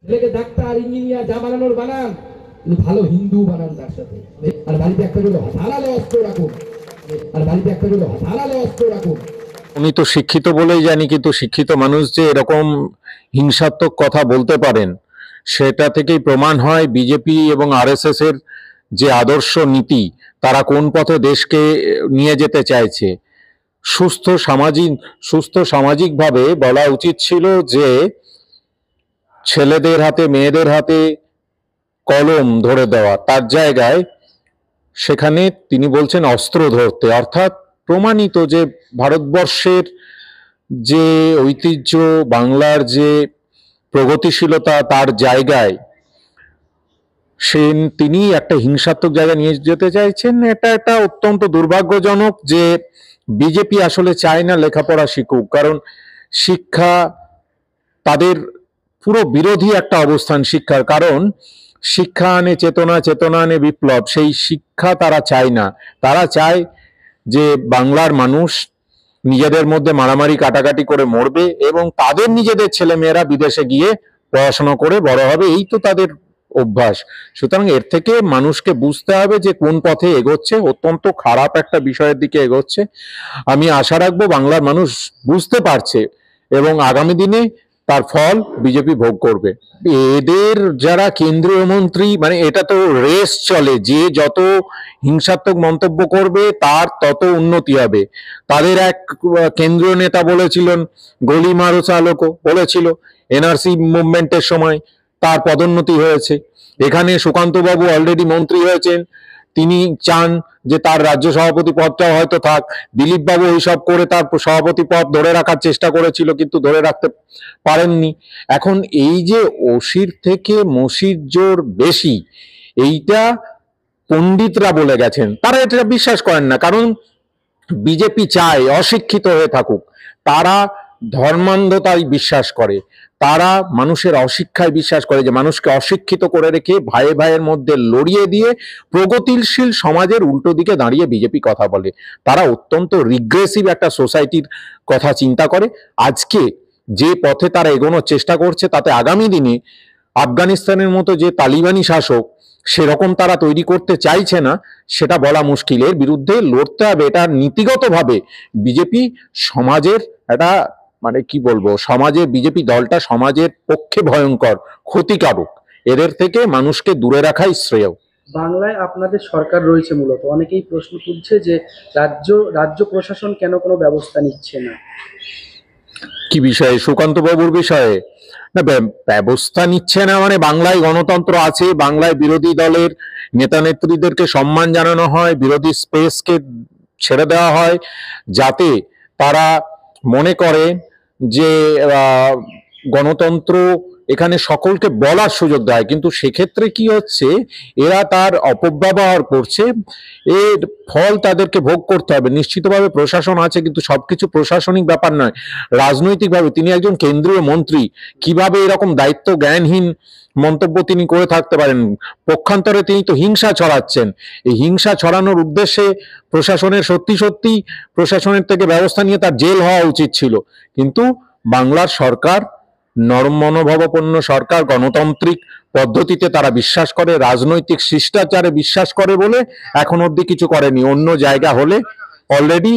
ছেলেকে doctor engineer যা বানানোর বানান, কিন্তু ভালো হিন্দু বানান তার সাথে। আর বাড়িতে একটা করে ধারালো অস্ত্র রাখুন, আর বাড়িতে একটা করে ধারালো অস্ত্র রাখুন। আমি তো শিক্ষিত বলেই জানি, কিন্তু শিক্ষিত মানুষ যে এরকম হিংসাত্মক কথা বলতে পারেন সেটা থেকেই প্রমাণ হয় বিজেপি এবং আরএসএস এর যে আদর্শ নীতি, তারা কোন পথে দেশকে নিয়ে যেতে চাইছে। সুস্থ সামাজিকভাবে বলা উচিত ছিল যে ছেলেদের হাতে মেয়েদের হাতে কলম ধরে দেওয়া, তার জায়গায় সেখানে তিনি বলছেন অস্ত্র ধরতে। অর্থাৎ প্রমাণিত যে ভারতবর্ষের যে ঐতিহ্য, বাংলার যে প্রগতিশীলতা, তার জায়গায় তিনি একটা হিংসাত্মক জায়গায় নিয়ে যেতে চাইছেন। এটা একটা অত্যন্ত দুর্ভাগ্যজনক যে বিজেপি আসলে চায় না লেখাপড়া শিখুক, কারণ শিক্ষা তাদের পুরো বিরোধী একটা অবস্থান শিক্ষার। কারণ শিক্ষা আনে চেতনা, চেতনা আনে বিপ্লব। সেই শিক্ষা তারা চায় না। তারা চায় যে বাংলার মানুষ নিজেদের মধ্যে মারামারি কাটাকাটি করে মরবে এবং তাদের নিজেদের ছেলেমেয়েরা বিদেশে গিয়ে পড়াশোনা করে বড় হবে, এই তো তাদের অভ্যাস। সুতরাং এর থেকে মানুষকে বুঝতে হবে যে কোন পথে এগোচ্ছে, অত্যন্ত খারাপ একটা বিষয়ের দিকে এগোচ্ছে। আমি আশা রাখবো বাংলার মানুষ বুঝতে পারছে এবং আগামী দিনে তার ফল বিজেপি ভোগ করবে। এদের যারা কেন্দ্রীয় মন্ত্রী, মানে এটা তো রেস চলে, যে যত হিংসাত্মক মন্তব্য করবে তার তত উন্নতি হবে। তাদের এক কেন্দ্রীয় নেতা বলেছিলেন, গলি মারো চালকও বলেছিল এনআরসি মুভমেন্টের সময় তার পদোন্নতি হয়েছে। এখানে সুকান্ত বাবু অলরেডি মন্ত্রী হয়েছেন, তিনি চান যে তার রাজ্য সভাপতি পদটাও হয়তো থাক। দিলীপ বাবু এইসব করে তার সভাপতি পদ ধরে রাখার চেষ্টা করেছিল, কিন্তু ধরে রাখতে পারেননি। এখন এই যে অসির থেকে মসির জোর বেশি, এইটা পণ্ডিতরা বলে গেছেন, তারা এটা বিশ্বাস করেন না। কারণ বিজেপি চায় অশিক্ষিত হয়ে থাকুক, তারা ধর্মান্ধতায় বিশ্বাস করে, তারা মানুষের অশিক্ষায় বিশ্বাস করে, যে মানুষকে অশিক্ষিত করে রেখে ভাইয়ে ভাইয়ের মধ্যে লড়িয়ে দিয়ে প্রগতিশীল সমাজের উল্টো দিকে দাঁড়িয়ে বিজেপি কথা বলে। তারা অত্যন্ত রিগ্রেসিভ একটা সোসাইটির কথা চিন্তা করে। আজকে যে পথে তারা এগোনোর চেষ্টা করছে, তাতে আগামী দিনে আফগানিস্তানের মতো যে তালিবানি শাসক সেরকম তারা তৈরি করতে চাইছে না, সেটা বলা মুশকিল। এর বিরুদ্ধে লড়তে হবে। এটা নীতিগতভাবে বিজেপি সমাজের একটা, মানে কি বলবো, সমাজে বিজেপি দলটা সমাজের পক্ষে ভয়ঙ্কর, ক্ষতিকারক। এদের থেকে মানুষকে দূরে রাখাই শ্রেয়। বাংলায় আপনাদের সরকার রয়েছে, মূলত অনেকেই প্রশ্ন তুলছে যে রাজ্য রাজ্য প্রশাসন কেন কোনো ব্যবস্থা নিচ্ছে না। কি বিষয়ে? সুকান্ত বাবুর বিষয়ে? না, ব্যবস্থা নিচ্ছে না মানে বাংলায় গণতন্ত্র আছে, বাংলায় বিরোধী দলের নেতা নেত্রীদেরকে সম্মান জানানো হয়, বিরোধী স্পেসকে ছেড়ে দেওয়া হয়, যাতে তারা মনে করে যে গণতন্ত্র এখানে সকলকে বলার সুযোগ দেয়। কিন্তু সেক্ষেত্রে কি হচ্ছে, এরা তার অপব্যবহার করছে। এর ফল তাদেরকে ভোগ করতে হবে। নিশ্চিতভাবে প্রশাসন আছে, কিন্তু সবকিছু প্রশাসনিক ব্যাপার নয়, রাজনৈতিকভাবে। তিনি একজন কেন্দ্রীয় মন্ত্রী, কিভাবে এরকম দায়িত্ব জ্ঞানহীন মন্তব্য তিনি করে থাকতে পারেন? পক্ষান্তরে তিনি তো হিংসা ছড়াচ্ছেন। এই হিংসা ছড়ানোর উদ্দেশ্যে প্রশাসনের সত্যি সত্যি প্রশাসনের থেকে ব্যবস্থা নিয়ে তার জেল হওয়া উচিত ছিল। কিন্তু বাংলার সরকার নরম মনোভাবাপন্ন সরকার, গণতান্ত্রিক পদ্ধতিতে তারা বিশ্বাস করে, রাজনৈতিক শিষ্টাচারে বিশ্বাস করে বলে এখন অব্দি কিছু করেনি। অন্য জায়গা হলে অলরেডি